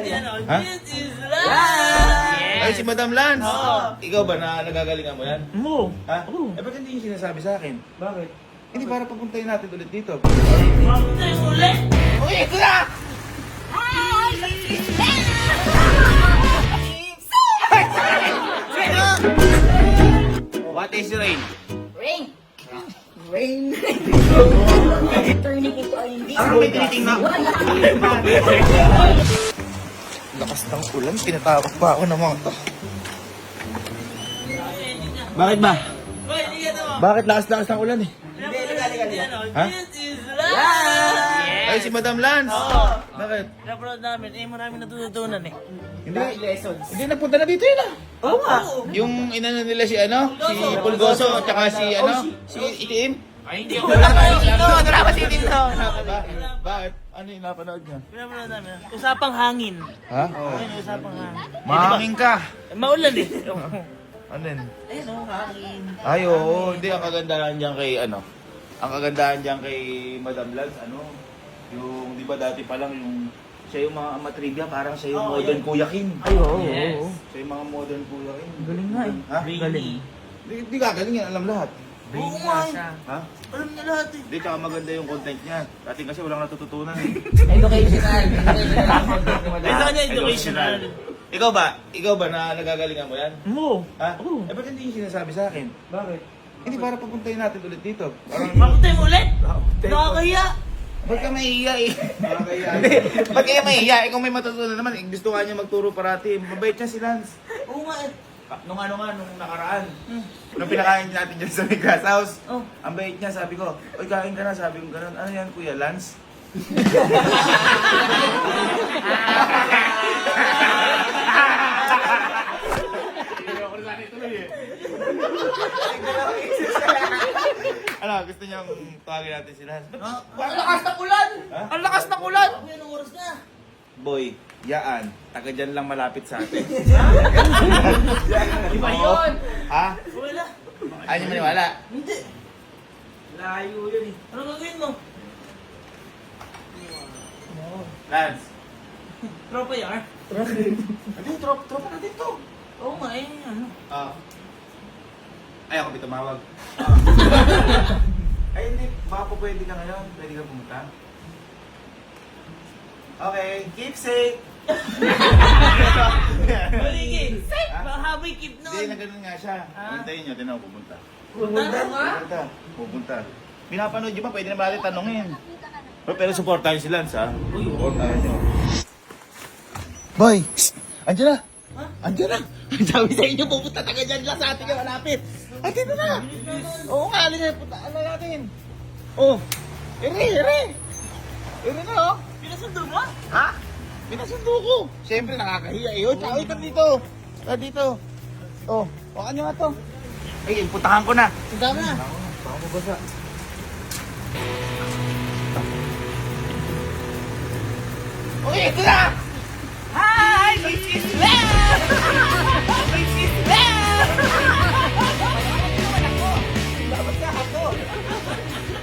Ha? Ay, si Madam Lance. Ikaw ba na nagagalingan mo yan? Oo. Ha? Eh, ba't hindi yung sinasabi sa akin? Bakit? Hindi, para papuntahin natin ulit dito. Papuntahin ulit! Okay, ito na! What is rain? Ring! Ring! Turning into R&B. Ano may tinitingnan? Lakas ng ulan, tinatawag pa ako ng mga to. Bakit ba? Bakit lakas-lakas ng ulan eh? Ha? Ay, si Madam Lance. Bakit? Napanood namin, maraming natututunan eh. Hindi, hindi nagpunta na dito yun ah. Oo nga. Yung inano nila si ano? Si Pulgoso at saka si ano? Si Itim? Ay, hindi ako. Wala pa si Tito. Bakit? Ano yung napanood niya? Pinapanood namin. Usapang hangin. Ha? Ayun, usapang hangin. Mahangin ka. Maulan eh. Ano yun? Ayun o, hangin. Ay, oo. Hindi, ang kagandahan dyan kay ano? Ang kagandahan dyan kay Madam Lance, ano? Yung, di ba dati pa lang yung siya yung mga matrivia, parang siya yung modern Kuya Kim. Ay, oo. Yes. Siya yung mga modern Kuya Kim. Galing nga eh. Ha? Galing. Di kagaling yan, alam lahat. Oo nga siya. Ha? Alam niya lahat eh. Hindi, tsaka maganda yung content niya. Dati kasi walang natututunan eh. Educational. Ay, sa kanya educational. Ikaw ba? Ikaw ba na nagagalingan mo yan? Oo. Ha? Oo. Eh, ba't hindi yung sinasabi sa akin? Bakit? Hindi, para papuntahin natin ulit dito. Parang, Papuntahin mo ulit? Nakakahiya. ba't ka mahihiya eh? Hindi, ba't kaya mahihiya? Eh, kung may matutunan naman, eh, gusto ka niya magturo parati. Mabait siya si Lance. Oo nga eh. Nung ano nga, nung nakaraan. Nung pinakain natin dyan sa may glass house. Oh. Ang bait niya, sabi ko, oy, kain ka na. Sabi ko gano'n, ano yan, Kuya Lance? Ano, gusto niyang tawagin natin si Lance? Ang lakas ng ulan! Ha? Ang lakas ng ulan! Anong oras na? Boy, yaan. Taga dyan lang malapit sa atin. Di ba yun? Ha? Wala. Ayaw niyo maniwala? Hindi. Layo yun eh. Ano gagawin mo? Lance. Tropa yan. Ano yung tropa natin to? Oo nga eh. Ano? Ay, ako may tumawag. Ay, hindi. Baka po pwede ka ngayon. Pwede ka pumunta. Okay, keep safe. Baligin. Baka habay kid Hindi, noon. na ganun nga siya. Hintayin nyo, tinaw, pupunta. Pumunta nga. Pupunta. Pinapanood nyo ba? Pwede naman natin tanongin. Pero supportahan si Lance, ha? Supportahan nyo. Boy! Andiyan na! Ha? Andiyan na! Sabi sa inyo, pupunta taga dyan lang sa atin yung malapit. Andiyan na! Oo nga, alin na, punta ala natin. Oh! Ere! Ere na, oh! Pinasundo mo? Ha? Pinasundo ko. Siyempre, nakakahiya eh. Oh, tsaka ito dito. Dito. Oh, wakan nyo nga to. Ay, putahan ko na. Punta na. Baka mabasa. Okay, ito na! Hi! This is Len! This is Len!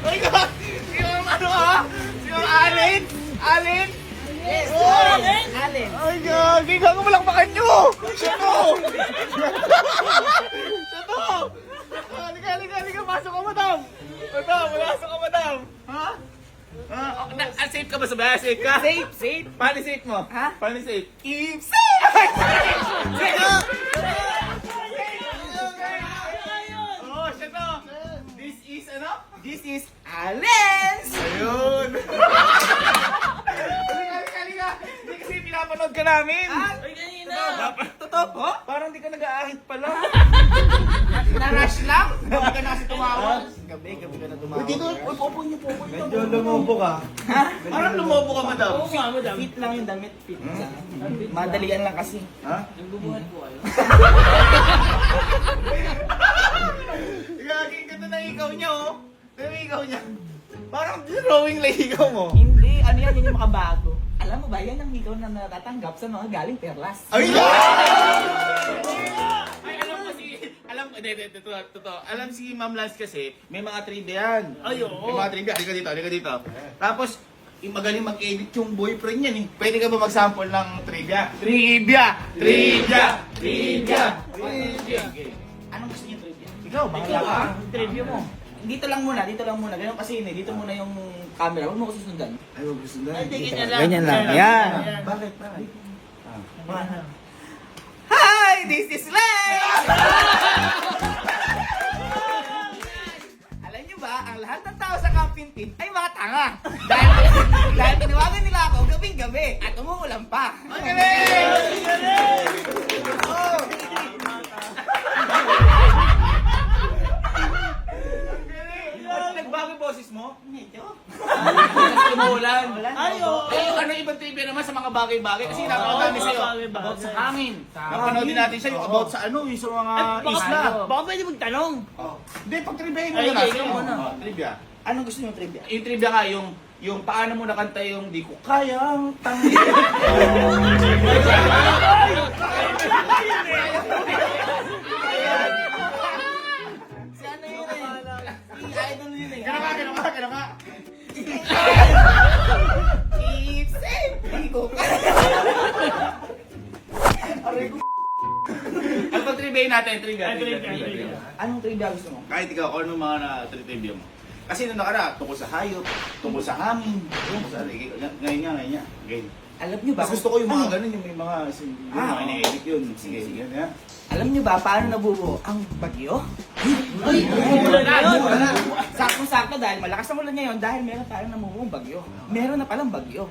Ay, God! Si Ma'am ano ha? Si Ma'am Allen? Allen? Yes! Oh! Allen! Allen! Ay, God! Giga ko malakpakan nyo! Siya to! Siya to! Halika, pasok ka, madam! Madam, pasok ka, madam! Ha? Safe ka ba sa bahay? Safe ka? Safe! Paano safe mo? Ha? Paano safe? Keep safe! Oh, siya to! This is ano? This is Allen's! Ayun! Halika! Hindi kasi pinapanood ka namin! Ay, kanina. Totoo po? Parang di ka nag-aahit pala. Na-rush lang? Gabi ka na kasi tumawag. Gabi ka na tumawag. Dito, upo niyo. Medyo lumobo ka. Parang lumobo ka, madam. Oo nga, madam. Fit lang yung damit. Fit. Madalian lang kasi. Ha? Nagbubuhat po kayo. Gagawin ka na ikaw niya, oh. Pero ikaw niya. Parang drawing lang ikaw mo. Hindi, ano yan, yun yung makabago. Alam mo ba, yan ang ikaw na natatanggap sa mga galing perlas. Ay, Ay, alam mo si... Totoo. Alam si Ma'am Lance kasi, may mga trivia yan. Ay, oo. May mga trivia. Halika dito. Tapos, magaling mag-edit yung boyfriend niyan eh. Pwede ka ba mag-sample ng trivia? Trivia! Trivia! Trivia! Trivia! Anong gusto niyo trivia? Ikaw, bahala ka. Trivia mo. Dito lang muna. Ganun kasi yun eh. Dito muna yung camera. Huwag mo ko susundan. Ay, wag gusto na. Ganyan lang. Yan. Bakit? Hi! This is Lex! Alam niyo ba, ang lahat ng tao sa Camp Pintin ay mga tanga. Dahil tinawagan nila ako gabing-gabi at umuulan pa. Ang galing! Oh! Ba't nagbago yung boses mo? Medyo. Umuulan. Ayo. Eh, ano ibang trivia naman sa mga bagay-bagay? Kasi napakadami sa'yo. bagay-bagay. About sa hangin. Napanood din natin siya yung about sa ano, yung sa mga isla. Baka pwede magtanong. Hindi, pag trivia mo Ay, muna. ikaw Sige, muna. Trivia. Anong gusto niyo trivia? Yung trivia nga, yung paano mo nakanta yung di ko kayang tanggi. Si ano yun eh? Si idol yun eh. Kano ka. It's safe! Hindi ko Ano pag trivia natin? Trivia. Anong trivia gusto mo? Kahit ikaw, ano mga na-trivia mo? Kasi nung nakara, tungkol sa hayop, tungkol sa hangin, tungkol sa ngayon nga. Okay. Alam niyo ba? Mas gusto ko yung mga ganun, yung may mga, yung mga ini-edit yun. Sige. Yan. Alam niyo ba paano nabubuo ang bagyo? Ay, umuulan na yun. Sakto-sakto dahil malakas ang ulan ngayon dahil meron tayong namumuong bagyo. Meron na palang bagyo.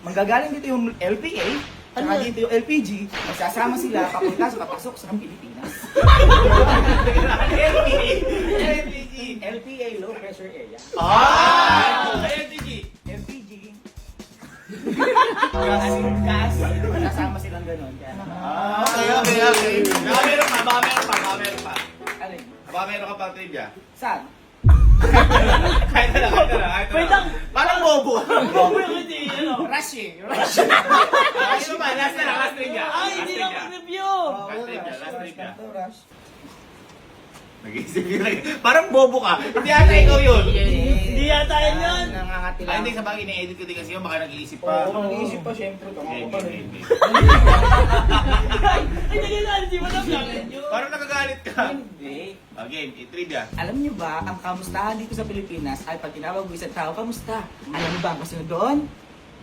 Manggagaling dito yung LPA, saka dito yung LPG, magsasama sila papunta sa papasok sa Pilipinas. LPA, low pressure area. LPG. LPG. Gas. Magsasama silang ganun. Okay. Baka meron pa. Alin? Baka meron ka pang trivia. Saan? Kahit na lang. Wait lang. Parang bobo. Hindi, ano. Rush eh. Ano ba? Last trivia. Ay, hindi na mag-review. Last trivia. Nag-isip yun. Parang bobo ka. Hindi ata ikaw yun. Hindi yata yun. Nangangati Ay, lang. hindi sa bagay ini-edit ko din kasi yun. Baka nag-iisip pa. Nag-iisip pa syempre. Tama ko pa rin. Ay, nagagalit si Madam Jacket yun. Parang nagagalit ka. Hindi. Game, trivia. Alam niyo ba, ang kamustahan dito sa Pilipinas ay pag tinawag mo isang tao, kamusta? Alam niyo ba ang kasunod doon?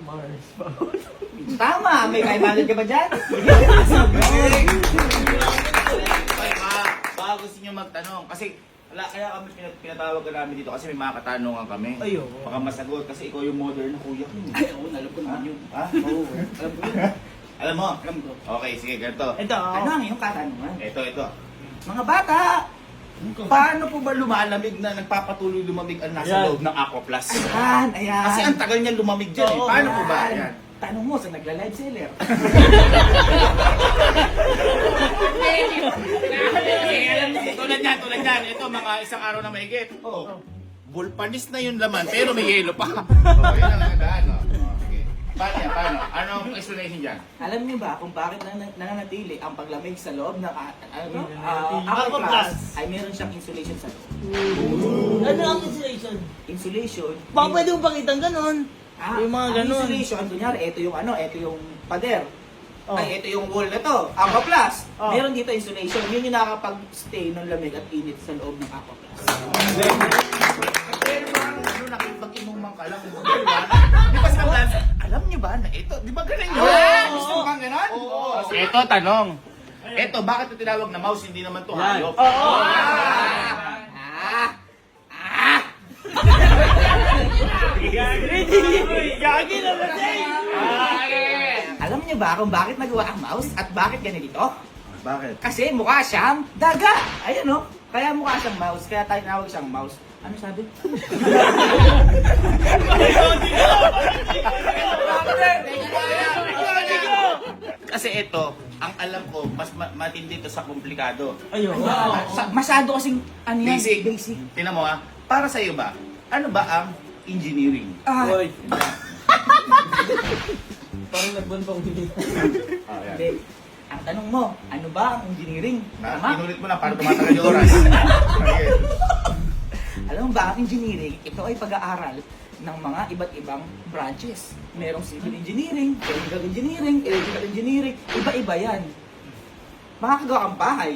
Mars. Tama! May 500 ka ba dyan? Ay, baka gusto nyo magtanong. Kasi, kaya kami pinatawag ka namin dito kasi may mga katanungan kami. Ayun. Baka masagot kasi ikaw yung modern na kuya ko. Ay, oo, alam ko naman yun. Ha? Oo. Alam ko yun. Alam mo? Alam ko. Okay, sige, ganito. Ito. Ano ang iyong katanungan? Ito. Mga bata, Paano po ba lumalamig na nagpapatuloy lumamig ang nasa Ayan. loob ng Aquaplus? ayan. Kasi ang tagal niya lumamig dyan eh. Oo, Paano po ba? Ayan. Tanong mo sa nagla-live seller. Tulad yan. Ito, mga isang araw na mahigit. Oh. Bulpanis na yung laman, pero may yelo pa. Yan ang nagdaan. Sige. Paano? Anong explanation dyan? Alam niyo ba kung bakit nananatili ang paglamig sa loob ng Aquaplus. Aquaplus ay meron siyang insulation sa loob. Ano ang insulation? Insulation. Baka pwede mong pakitang ganon. Yung mga ang ganon. insulation, kunyari, ito yung pader. Oh. Ay, ito yung wall na to. Aquaplus. Oh. Meron dito insulation. Yun yung nakakapag-stay ng lamig at init sa loob ng Aquaplus. Pero parang nakipag-inuman ka lang. Di ba sa dance? Alam niyo ba na ito? Di ba ganun yun? Gusto mo bang ganon? Oo. Ito, tanong. Ito, bakit ito tinawag na mouse? Hindi naman to hayop. Oo. Gagi na ba Alam niyo ba kung bakit nagawa ang mouse at bakit ganito? Bakit? Kasi mukha siyang daga. Ayun no. Kaya mukha siyang mouse. Kaya tayo tinawag siyang mouse. Ano sabi? Kasi ito, ang alam ko, mas matindi to sa komplikado. Ayun. Masyado kasing ano yan, Basic. basic. Tingnan mo ha, para sa iyo ba, ano ba ang engineering? Hoy. Parang nagbantong hindi. Ayan. Hindi. Ang tanong mo, ano ba ang engineering? Tama? Inulit mo na para tumatagal yung oras. Okay. Alam mo ba, ang engineering, ito ay pag-aaral ng mga iba't ibang branches. Merong civil engineering, chemical engineering, electrical engineering, iba-iba yan. Makakagawa kang bahay.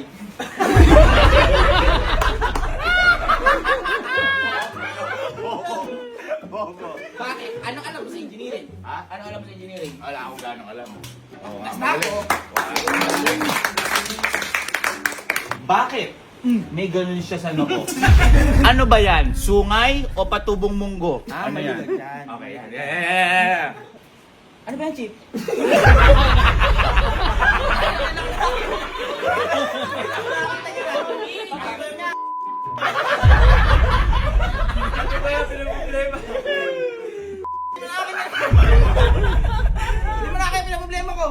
Bobo. Bakit? Anong alam mo sa engineering? Ha? Anong alam mo sa engineering? Wala akong ganong alam. Oo, Basta ako. Bakit? May ganun siya sa noo. Ano ba yan? Sungay o patubong munggo? Ah, Ano yan? malilag yan. Okay, yan. Yeah. Ano ba yan, Chip? Hindi mo na kayo pinaproblema ko.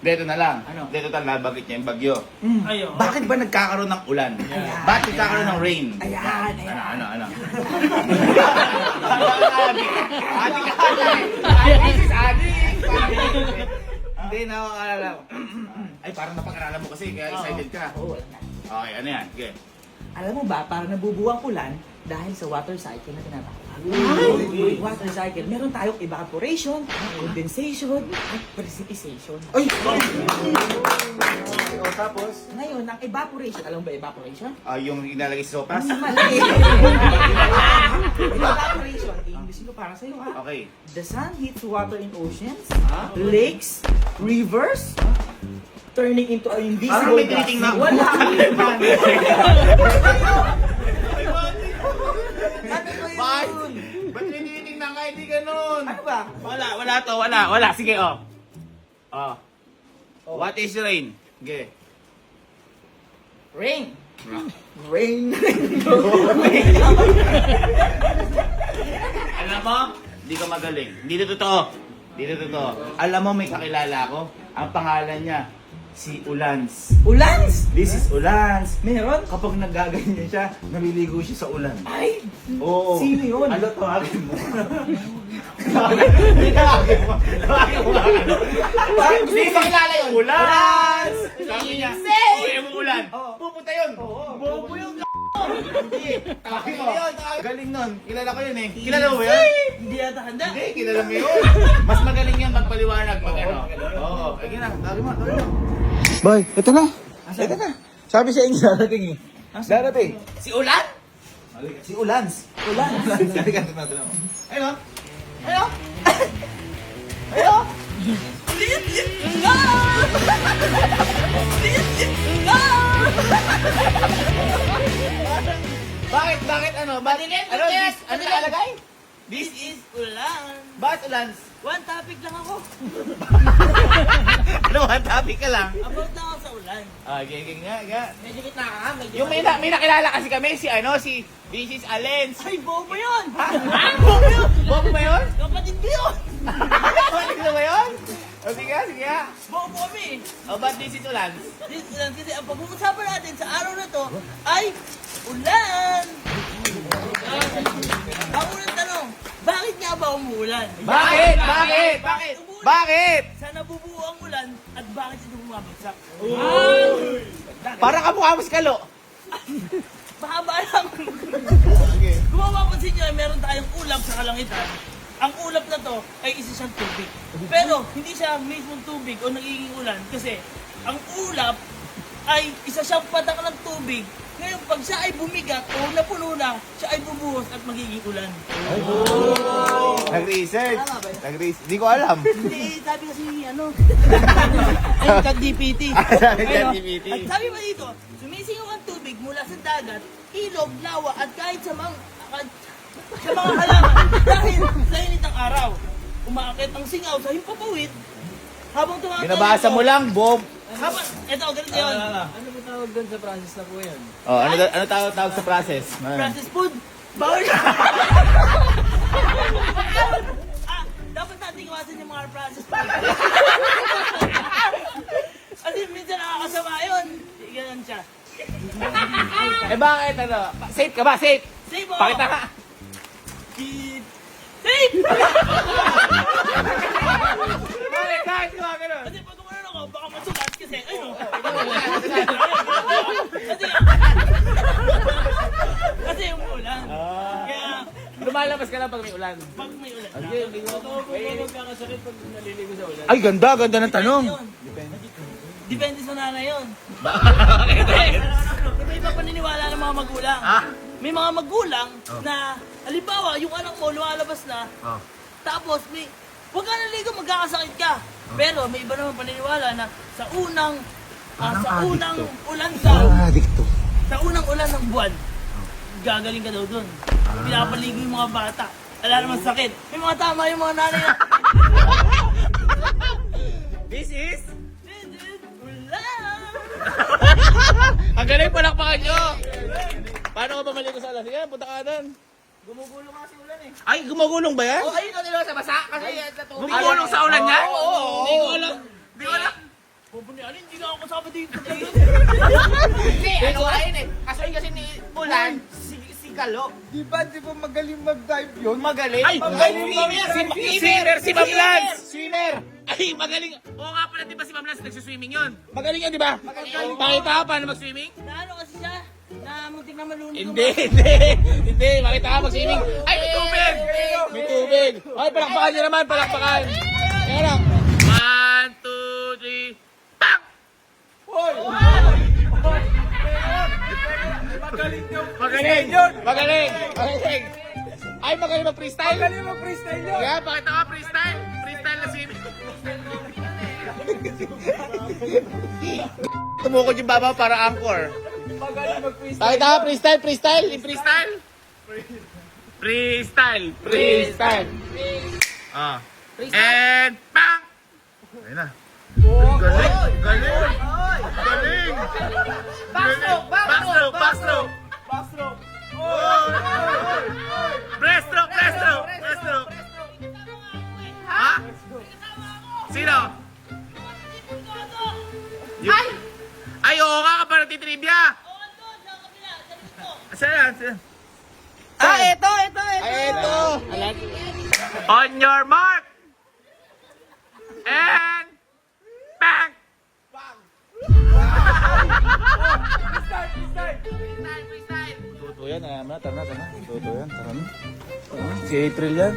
Dito na lang. Ano? Dito na nabagit niya yung bagyo. Ayo. Bakit ba nagkakaroon ng ulan? Bakit nagkakaroon ng rain? Ayan, ayan. Ano? Adik ka na eh. This is adik. Hindi na ako alala. Ay, parang napag-aralan mo kasi, kaya excited ka. Oo, wala na. Okay, ano yan? Okay. Alam mo ba, parang nabubuwang ulan dahil sa water cycle na tinatawag. Water cycle. Meron tayong evaporation, condensation, at precipitation. Ay! O tapos? Ngayon, ang evaporation, alam mo ba evaporation? Yung inalagay sa sopas? Mali. Evaporation, English ko para sa'yo ha. Okay. The sun hits water in oceans, lakes, rivers, turning into a invisible Parang may tinitingnan. Wala. Ano ba Bakit? yun? Ba't tinitingnan ka? Hindi ganun. Ano ba? Wala. Sige, oh. Oh. What is rain? Okay. Rain. Rain. Alam mo, hindi ka magaling. Hindi na totoo. Alam mo, may kakilala ko. Ang pangalan niya, si Ulans. Ulans. This is Ulans. Meron? Kapag nagaganyan siya, namiligo siya sa ulan. Ay. Oo. Sino yun? Ano, tawagin mo? Tawagin mo. Hindi ko kilala yun. Ulans! Sabi niya, okay mo ulan. Pupunta yun. Bobo yun. Hindi. Tawagin mo. Galing nun. Kilala ko yun eh. Kilala mo ba yun? Hindi yata handa. Hindi, kilala mo yun. Mas magaling yan magpaliwanag mag ano. Oo. Sige na, tawagin mo. Boy, ito na. Ito na. Sabi sa inyo, darating eh. Darating. Si Ulan? Si Ulans. Ulans. Halika, ito na. Ayun o. Ano? Ano? Bakit ano? Ano this? Ano nakalagay? This is ulan. Bakit Ulans? One topic lang ako. Ano, one topic ka lang? About lang ako sa ulan. Okay, nga. Medyo kitna ka, medyo Yung may nakilala kasi kami, si this is Alens. Ay, bobo yun! Ha? Bobo yun? Bobo ba yun? Kapatid ko yun! Kapatid ko ba yun? O sige nga. Bobo kami! O ba't this is Ulans? This ulan kasi ang pag-uusapan natin sa araw na to ay ulan! Ang unang tanong, bakit nga ba umuulan? Bakit? Bakit? Saan nabubuo ang ulan at bakit ito bumabagsak? Para kamukha mo si Kalo. Mahaba lang. Kung mapapansin nyo, meron tayong ulap sa kalangitan. Ang ulap na to ay isa siyang tubig. Pero hindi siya mismong tubig o nagiging ulan kasi ang ulap ay isa siyang patak ng tubig. Ngayon, pag siya ay bumigat o napuno na, siya ay bubuhos at magiging ulan. Nag-research. Tama ba yun? Nag-research. Hindi ko alam. Hindi, sabi kasi ano. Ay, ChatGPT. ChatGPT. At sabi pa dito, sumisingaw ang tubig mula sa dagat, ilog, lawa, at kahit sa mga halaman dahil sa init ng araw. Umaakit ang singaw sa himpapawid habang tumatawid. Binabasa mo lang, Bob. Ito, ganito yun. Ano ba tawag doon sa process na po yan? Oh, ano tawag sa process? Processed food. Bawal dapat natin iwasan yung mga processed food. Kasi minsan nakakasama yun. Ganun siya. Eh bakit ano? Safe ka ba? Safe? Safe mo! Pakita ka. Safe! Bakit gumagano? Kasi pag umanon ako, baka masulat kasi, ayun. Kasi umuulan. Kaya, Lumalabas ka lang pag may ulan. Pag may ulan. Okay, may Totoo po ba magkakasakit pag naliligo sa ulan? Ay, ganda ng tanong. Depende sa nanay yun. Iba-iba paniniwala ng mga magulang. May mga magulang na, halimbawa, yung anak mo lumalabas na, tapos huwag ka naligo, magkakasakit ka. Pero may iba naman paniniwala na sa unang ulan sa unang ulan ng buwan, gagaling ka daw dun. Pinapaligo yung mga bata. Wala naman sakit. May mga tama yung mga nanay na, This is... ulan! Ang galing, palakpakan nyo! Paano ka ba maligo sa ulan? Sige, punta ka doon. Gumugulong kasi ulan eh. Ay, gumagulong ba yan? Oh, ayun ang sa basa kasi sa tubig. Gumagulong sa ulan yan? Oo. Hindi ko alam. Hindi ko alam. Pupunyan, hindi na ako kasama dito. Hindi, ano ayun eh. Kasi ni Ulan, si Galo. Di ba magaling mag-dive yun? Magaling. Ay, magaling. swimmer si Ma'am Lance. Swimmer. Ay, magaling. Oo nga pala, di ba si Ma'am Lance nagsuswimming yun? Magaling yun, di ba? Magaling. Pakita ka paano mag-swimming? Na ano kasi siya? Na muntik na malunod. Hindi. Makita ka mag-swimming. Ay, may tubig. May tubig. Ay, palakpakan niyo naman, palakpakan. Kaya lang. 1, 2, 3, bang! Magaling. Magaling. Ay, magaling mag-freestyle. Magaling mag-freestyle yun! Kaya, pakita ka freestyle. Freestyle na swimming. Tumukod yung baba para anchor. Magaling mag-freestyle. Pakita ka freestyle. Freestyle. Freestyle. Ah. And bang! Ayun na. Galing. Backstroke. Breaststroke. Ha? Sino? Ay, oo nga ka para titrivia. Saan? Ito. Ay, ito. On your mark. And bang! Freestyle. Tuto yan, tara na. Tuto yan, tara na. Si April yan.